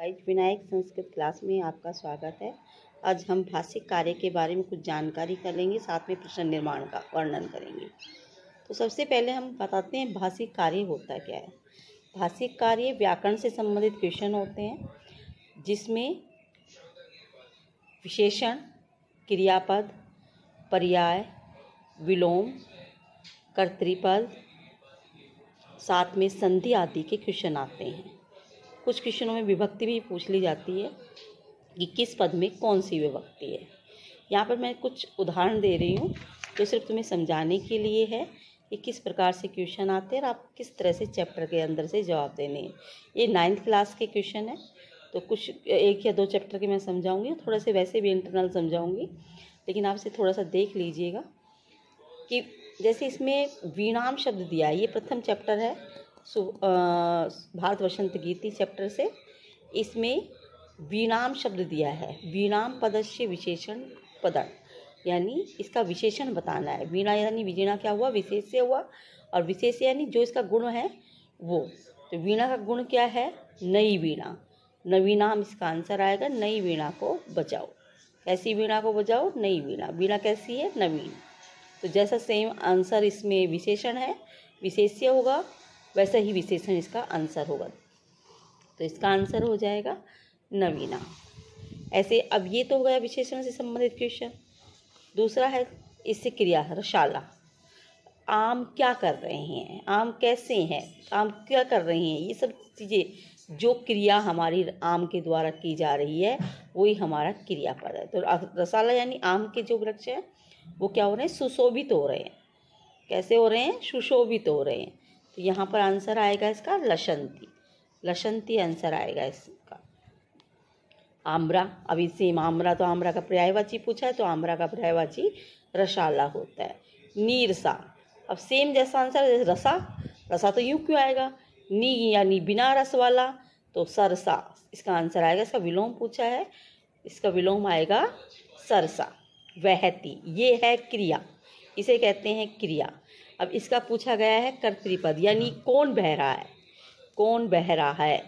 Guys, Vinayak Sanskrit class में आपका स्वागत है। आज हम भाषिक कार्य के बारे में कुछ जानकारी करेंगे, साथ में प्रश्न निर्माण का वर्णन करेंगे। तो सबसे पहले हम बताते हैं भाषिक कार्य होता क्या है। भाषिक कार्य व्याकरण से संबंधित क्वेश्चन होते हैं, जिसमें विशेषण, क्रियापद, पर्याय, विलोम, कर्तृपद, साथ में संधि आदि के क्वेश्चन आते हैं। कुछ क्वेश्चनों में विभक्ति भी पूछ ली जाती है कि किस पद में कौन सी विभक्ति है। यहाँ पर मैं कुछ उदाहरण दे रही हूँ जो सिर्फ तुम्हें समझाने के लिए है कि किस प्रकार से क्वेश्चन आते हैं और आप किस तरह से चैप्टर के अंदर से जवाब देने हैं। ये 9th क्लास के क्वेश्चन है, तो कुछ 1 या 2 चैप्टर के मैं समझाऊंगी, थोड़ा से वैसे भी इंटरनल समझाऊंगी, लेकिन आप इसे थोड़ा सा देख लीजिएगा कि जैसे इसमें विराम शब्द दिया है। ये प्रथम चैप्टर है भारत वसंत गीति चैप्टर से। इसमें विराम शब्द दिया है। विराम पदस्य विशेषण पदं, यानी इसका विशेषण बताना है। वीणा यानी विजीणा क्या हुआ, विशेष्य हुआ, और विशेष्य यानी जो इसका गुण है वो। तो वीणा का गुण क्या है, नई वीणा। नवीनाम इसका आंसर आएगा। नई वीणा को बजाओ। कैसी वीणा को बजाओ, नई वीणा। वीणा कैसी है, नवीन। तो जैसा सेम आंसर इसमें विशेषण है, विशेष्य होगा, वैसा ही विशेषण इसका आंसर होगा। तो इसका आंसर हो जाएगा नवीना। ऐसे अब ये तो हो गया विशेषण से संबंधित क्वेश्चन। दूसरा है इससे क्रिया, रसाला। आम क्या कर रहे हैं, आम कैसे हैं, आम क्या कर रहे हैं, ये सब चीज़ें जो क्रिया हमारी आम के द्वारा की जा रही है वही हमारा क्रियापद है। तो रसाला यानी आम के जो वृक्ष हैं वो क्या हो रहे हैं, सुशोभित हो रहे हैं। कैसे हो रहे हैं, सुशोभित हो रहे हैं। तो यहाँ पर आंसर आएगा इसका लसंती। लसंती आंसर आएगा इसका। आम्रा, अभी सेम आम्रा, तो आम्रा का पर्यायवाची पूछा है, तो आम्रा का पर्यायवाची रसाला होता है। नीरसा, अब सेम जैसा आंसर रसा। रसा तो यूँ क्यों आएगा, नी यानी बिना रस वाला, तो सरसा इसका आंसर आएगा। इसका विलोम पूछा है, इसका विलोम आएगा सरसा। वहती, ये है क्रिया, इसे कहते हैं क्रिया। अब इसका पूछा गया है कर्तृपद, यानी कौन बह रहा है, कौन बह रहा है,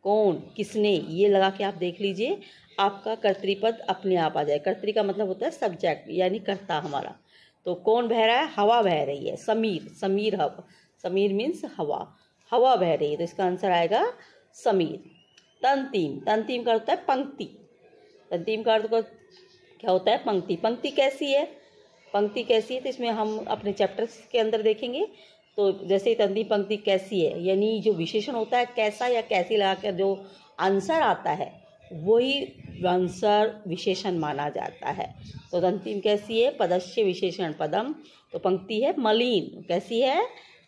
कौन, किसने, ये लगा के आप देख लीजिए, आपका कर्तृपद अपने आप आ जाए। कर्तृ का मतलब होता है सब्जेक्ट, यानी कर्ता हमारा। तो कौन बह रहा है, हवा बह रही है। समीर, समीर हवा, समीर मीन्स हवा, हवा बह रही है, तो इसका आंसर आएगा समीर। तंतीम, तंतीम का होता है पंक्ति। तंतीम का अर्थ क्या होता है, पंक्ति। पंक्ति कैसी है, पंक्ति कैसी है, तो इसमें हम अपने चैप्टर्स के अंदर देखेंगे। तो जैसे तंतीम पंक्ति कैसी है, यानी जो विशेषण होता है कैसा या कैसी लगा कर जो आंसर आता है वही आंसर विशेषण माना जाता है। तो तंतीम कैसी है, पदस्य विशेषण पदम। तो पंक्ति है मलिन, कैसी है,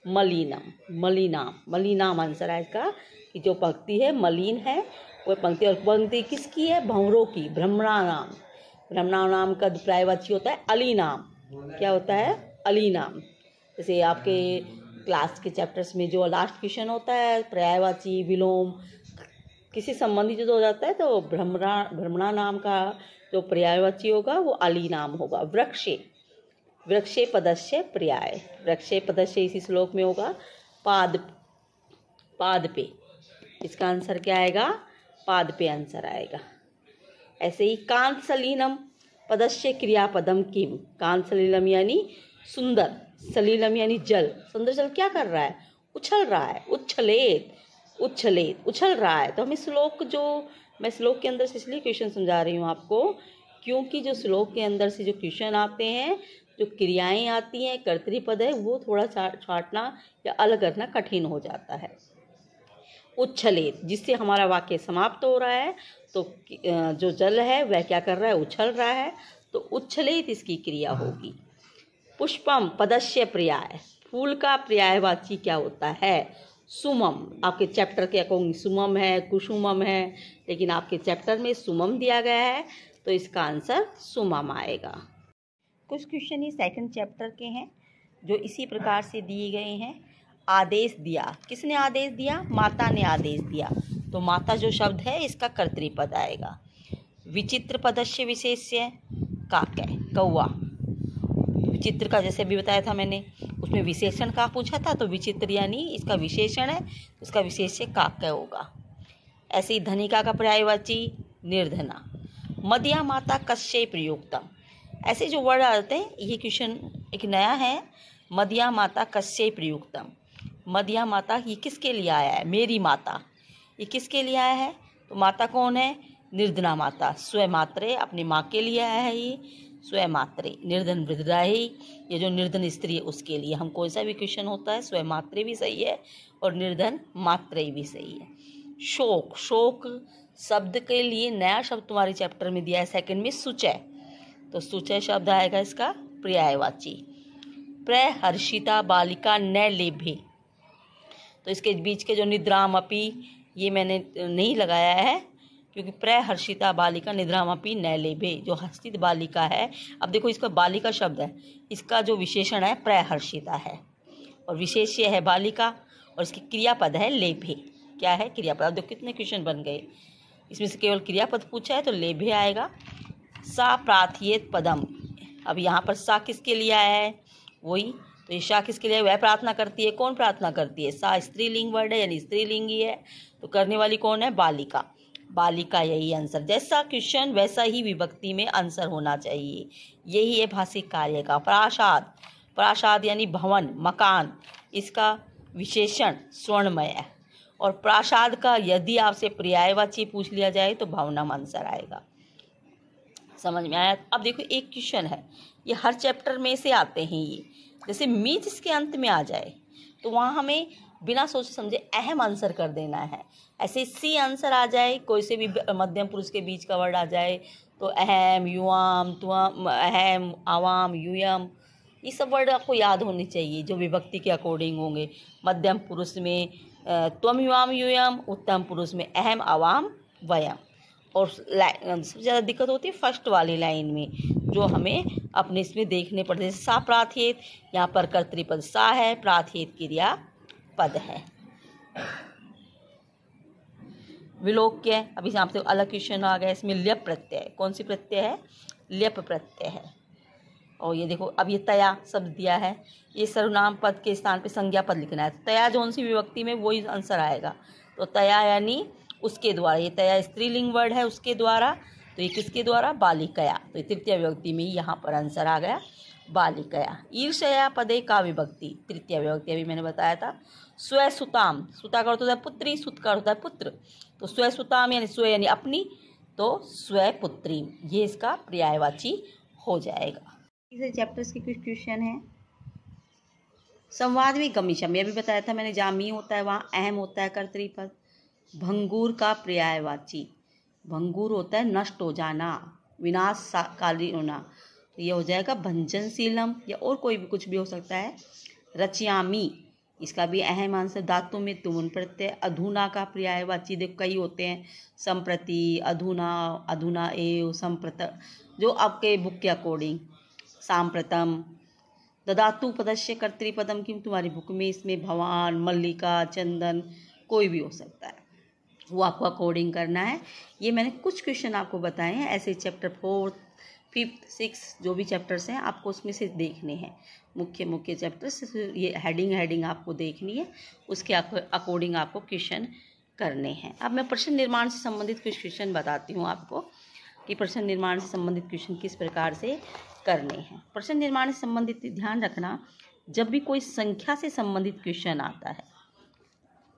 मलिनम, मलिनाम। मलिनाम आंसर है इसका, कि जो पंक्ति है मलिन है वो पंक्ति। और पंक्ति किसकी है, भंवरों की, भ्रमणा नाम। भ्रमणा नाम का पर्यायवाची होता है अलीनाम। क्या होता है, अलीनाम। जैसे आपके क्लास के चैप्टर्स में जो लास्ट क्वेश्चन होता है पर्यायवाची, विलोम, किसी संबंधित जो हो जाता है, तो भ्रमणा नाम का जो पर्यायवाची होगा वो अलीनाम होगा। वृक्षे, वृक्षे पदस्य पर्याय। वृक्षे पदस्य इसी श्लोक में होगा। पाद, पाद पे, इसका आंसर क्या आएगा, पाद पे आंसर आएगा। ऐसे ही कांत सलीलम पदस्य क्रियापदम किम। कांत सलीलम यानी सुंदर, सलीलम यानी जल। सुंदर जल क्या कर रहा है, उछल रहा है। उच्छलेत, उच्छलेत, उछल रहा है। तो हमें श्लोक, जो मैं श्लोक के अंदर से इसलिए क्वेश्चन समझा रही हूँ आपको, क्योंकि जो श्लोक के अंदर से जो क्वेश्चन आते हैं, जो क्रियाएं आती हैं, कर्तृपद है, वो थोड़ा छांटना या अलग करना कठिन हो जाता है। उच्छलेत, जिससे हमारा वाक्य समाप्त हो रहा है, तो जो जल है वह क्या कर रहा है, उछल रहा है, तो उच्छलेत इसकी क्रिया होगी। पुष्पम पदस्य पर्याय, फूल का पर्यायवाची क्या होता है, सुमम। आपके चैप्टर के अकॉर्डिंग सुमम है, कुसुमम है, लेकिन आपके चैप्टर में सुमम दिया गया है, तो इसका आंसर सुमम आएगा। कुछ क्वेश्चन ये 2nd चैप्टर के हैं जो इसी प्रकार से दिए गए हैं। आदेश दिया, किसने आदेश दिया, माता ने आदेश दिया, तो माता जो शब्द है इसका कर्तृपद आएगा। विचित्र पदस्य विशेष्य काकै, कौआ। विचित्र का जैसे अभी बताया था मैंने, उसमें विशेषण का पूछा था, तो विचित्र यानी इसका विशेषण है, उसका विशेष्य काकै होगा। ऐसे ही धनिका का पर्यायवाची निर्धना। मदिया माता कस्य प्रयुक्तम, ऐसे जो वर्ड आते हैं, ये क्वेश्चन एक नया है। मदिया माता कस्य प्रयुक्तम, मदिया माता ये किसके लिए आया है? मेरी माता, ये किसके लिए आया है? तो माता कौन है? निर्धना माता, स्वयं मात्रे, अपनी माँ के लिए आया है ये, स्वयं मात्रे। निर्धन वृद्धा ही, ये जो निर्धन स्त्री है उसके लिए। हम कोई सा भी क्वेश्चन होता है, स्वयं मात्रे भी सही है और निर्धन मात्रे भी सही है। शोक, शोक शब्द के लिए नया शब्द तुम्हारे चैप्टर में दिया है सेकंड में, सुचय। तो सुचय शब्द आएगा इसका पर्यायवाची। प्रहर्षिता बालिका न लेभे, तो इसके बीच के जो निद्रामपि, ये मैंने नहीं लगाया है क्योंकि प्रहर्षिता बालिका निद्रामपि न लेभे, जो हर्षित बालिका है। अब देखो इसका बालिका शब्द है, इसका जो विशेषण है प्रहर्षिता है और विशेष्य है बालिका और इसकी क्रियापद है लेभे। क्या है? क्रियापद। अब देखो कितने क्वेश्चन बन गए, इसमें से केवल क्रियापद पूछा है तो लेभे आएगा। सा प्रार्थयेत पदम, अब यहाँ पर सा किसके लिए आया है? वही तो ये सा किसके लिए? वह प्रार्थना करती है। कौन प्रार्थना करती है? सा स्त्रीलिंग वर्ड है यानी स्त्रीलिंगी है, तो करने वाली कौन है? बालिका। बालिका, यही आंसर। जैसा क्वेश्चन वैसा ही विभक्ति में आंसर होना चाहिए, यही है भाषिक कार्य का। प्रासाद, प्रासाद यानी भवन, मकान, इसका विशेषण स्वर्णमय है। और प्रासाद का यदि आपसे पर्यायवाची पूछ लिया जाए तो भवनम आंसर आएगा। समझ में आया? अब देखो एक क्वेश्चन है, ये हर चैप्टर में से आते हैं ये। जैसे मी जिसके अंत में आ जाए तो वहाँ हमें बिना सोचे समझे अहम आंसर कर देना है। ऐसे सी आंसर आ जाए, कोई से भी मध्यम पुरुष के बीच का वर्ड आ जाए तो अहम, युवाम, तुम, अहम, आवाम, यूयम, ये सब वर्ड आपको याद होने चाहिए जो विभक्ति के अकॉर्डिंग होंगे। मध्यम पुरुष में त्वम, युवाम, यूयम, उत्तम पुरुष में अहम, आवाम, वयम। और सबसे ज़्यादा दिक्कत होती है फर्स्ट वाली लाइन में, जो हमें अपने इसमें देखने पड़ते हैं। सा प्रार्थयेत, यहाँ पर कर्तृपद सा है, प्रार्थयेत क्रिया पद है। विलोक्य, अभी यहाँ से अलग क्वेश्चन आ गया, इसमें ल्यप प्रत्यय। कौन सी प्रत्यय है? ल्यप प्रत्यय है। और ये देखो अब ये तया शब्द दिया है, ये सर्वनाम पद के स्थान पे संज्ञा पद लिखना है। तया जो सी विभक्ति में वही आंसर आएगा। तो तया यानी उसके द्वारा, ये तया स्त्रीलिंग वर्ड है उसके द्वारा, तो ये किसके द्वारा? बालिकया। तो तृतीय विभक्ति में यहाँ पर आंसर आ गया बालिकया। ईर्ष्या पदे का विभक्ति, तृतीय विभक्ति अभी मैंने बताया था। स्वसुताम, सुता का अर्थ होता है पुत्री, सुत का अर्थ होता है पुत्र, तो स्वसुताम यानी स्व यानी अपनी, तो स्वपुत्री, ये इसका पर्यायवाची हो जाएगा। तीसरे चैप्टर्स के कुछ क्वेश्चन हैं। संवाद में गमिशम, ये भी बताया था मैंने, जामी होता है वहाँ अहम होता है कर्तृपद। भंगूर का पर्यायवाची, भंगूर होता है नष्ट हो जाना, विनाशकारी होना, तो ये हो जाएगा भंजनशीलम, या और कोई भी कुछ भी हो सकता है। रचयामी, इसका भी अहम आंसर। धातु में तुमुन प्रत्यय। अधुना का पर्यायवाची देखो कई होते हैं, संप्रति, अधुना, अधुना एव, संप्रत, जो आपके बुक के अकॉर्डिंग। सांप्रतम। ददातु पदस्य कर्तृपदम, की तुम्हारी बुक में इसमें भवान, मल्लिका, चंदन, कोई भी हो सकता है, वो आपको अकॉर्डिंग करना है। ये मैंने कुछ क्वेश्चन आपको बताए हैं, ऐसे चैप्टर 4, 5, 6 जो भी चैप्टर्स हैं आपको उसमें से देखने हैं, मुख्य चैप्टर्स। ये हेडिंग आपको देखनी है, उसके अकॉर्डिंग आपको क्वेश्चन करने हैं। अब मैं प्रश्न निर्माण से संबंधित कुछ क्वेश्चन बताती हूँ आपको कि प्रश्न निर्माण से संबंधित क्वेश्चन किस प्रकार से करने हैं। प्रश्न निर्माण से संबंधित ध्यान रखना, जब भी कोई संख्या से संबंधित क्वेश्चन आता है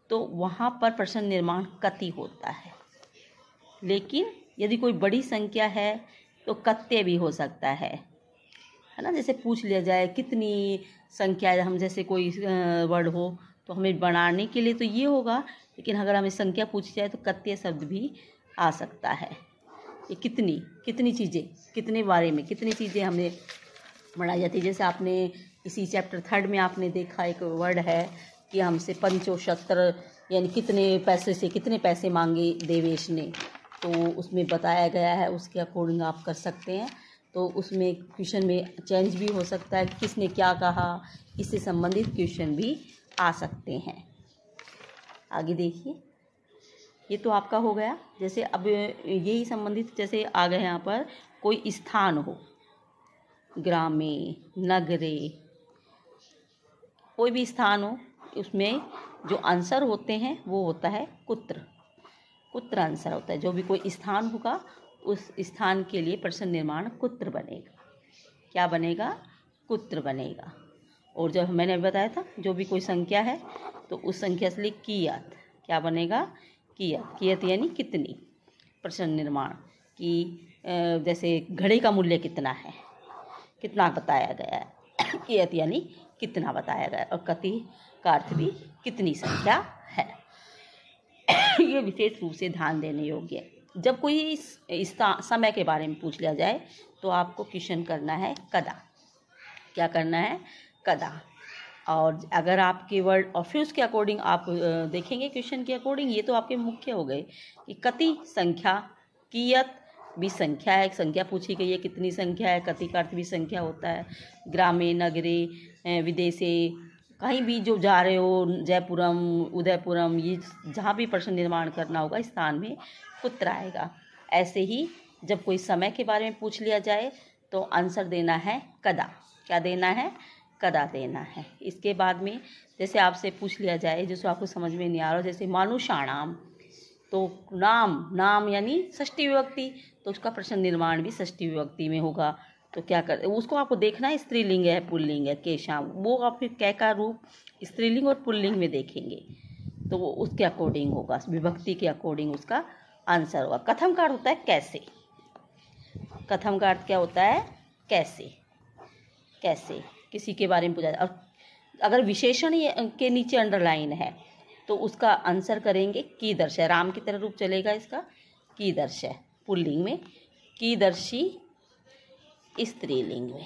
तो वहाँ पर प्रश्न निर्माण कति होता है, लेकिन यदि कोई बड़ी संख्या है तो कत्य भी हो सकता है ना। जैसे पूछ लिया जाए कितनी संख्या है, हम जैसे कोई वर्ड हो तो हमें बनाने के लिए तो ये होगा, लेकिन अगर हमें संख्या पूछी जाए तो कत्य शब्द भी आ सकता है। ये कितनी चीज़ें, कितने बारे में कितनी चीज़ें हमें बढ़ाई जाती है। जैसे आपने इसी चैप्टर 3 में आपने देखा एक वर्ड है कि हमसे पंचोशत्र, यानी कितने पैसे से कितने पैसे मांगे देवेश ने, तो उसमें बताया गया है, उसके अकॉर्डिंग आप कर सकते हैं। तो उसमें क्वेश्चन में चेंज भी हो सकता है, किसने क्या कहा, इससे संबंधित क्वेश्चन भी आ सकते हैं। आगे देखिए, ये तो आपका हो गया। जैसे अब यही संबंधित जैसे आ गए यहाँ पर कोई स्थान हो, ग्रामे, नगरे, कोई भी स्थान हो, उसमें जो आंसर होते हैं वो होता है कुत्र। कुत्र आंसर होता है। जो भी कोई स्थान होगा उस स्थान के लिए प्रश्न निर्माण कुत्र बनेगा। क्या बनेगा? कुत्र बनेगा। और जब मैंने बताया था जो भी कोई संख्या है तो उस संख्या से लिए कियत। क्या बनेगा? कियत। कियत यानी कितनी। प्रश्न निर्माण कि जैसे घड़े का मूल्य कितना है, कितना बताया गया है। कियत यानी कितना बताया गया है। और कति का अर्थ भी कितनी संख्या है। ये विशेष रूप से ध्यान देने योग्य है। जब कोई इस समय के बारे में पूछ लिया जाए तो आपको क्वेश्चन करना है कदा। क्या करना है? कदा। और अगर आपके वर्ड और फिर उसके अकॉर्डिंग आप देखेंगे क्वेश्चन के अकॉर्डिंग, ये तो आपके मुख्य हो गए कि कति संख्या, कियत भी संख्या है, एक संख्या पूछी गई है कितनी संख्या है। कति का अर्थ भी संख्या होता है। ग्रामे, नगरे, विदेशे, कहीं भी जो जा रहे हो, जयपुरम, उदयपुरम, ये जहाँ भी प्रश्न निर्माण करना होगा स्थान में कुत्र आएगा। ऐसे ही जब कोई समय के बारे में पूछ लिया जाए तो आंसर देना है कदा। क्या देना है? कदा देना है। इसके बाद में जैसे आपसे पूछ लिया जाए जैसे आपको समझ में नहीं आ रहा, जैसे मानुषाणाम, तो नाम यानी षष्ठी विभक्ति, तो उसका प्रश्न निर्माण भी षष्ठी विभक्ति में होगा। तो क्या कर उसको आपको देखना है स्त्रीलिंग है पुल्लिंग है केशाम, वो आप फिर कै का रूप स्त्रीलिंग और पुल्लिंग में देखेंगे तो वो उसके अकॉर्डिंग होगा, विभक्ति के अकॉर्डिंग उसका आंसर होगा। कथम का अर्थ होता है कैसे। कथम का अर्थ क्या होता है? कैसे। कैसे किसी के बारे में पूछा जाए। और अगर विशेषण के नीचे अंडरलाइन है तो उसका आंसर करेंगे कीदर्श है। राम की तरह रूप चलेगा इसका कीदर्श है पुल्लिंग में, कीदर्शी स्त्रीलिंग में।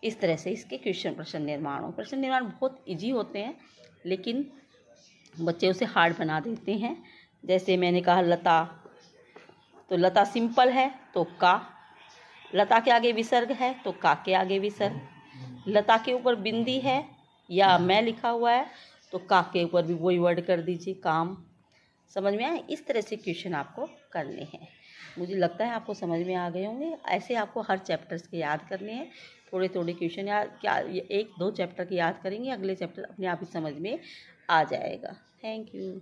इस तरह से इसके क्वेश्चन प्रश्न निर्माण हो। प्रश्न निर्माण बहुत इजी होते हैं लेकिन बच्चे उसे हार्ड बना देते हैं। जैसे मैंने कहा लता, तो लता सिंपल है तो का, लता के आगे विसर्ग है तो का के आगे विसर्ग, लता के ऊपर बिंदी है या मैं लिखा हुआ है तो का के ऊपर भी वही वर्ड कर दीजिए काम। समझ में आए? इस तरह से क्वेश्चन आपको करने हैं। मुझे लगता है आपको समझ में आ गए होंगे। ऐसे आपको हर चैप्टर्स के याद करने हैं। थोड़े थोड़े क्वेश्चन याद, क्या 1-2 चैप्टर के याद करेंगे, अगले चैप्टर अपने आप ही समझ में आ जाएगा। Thank you.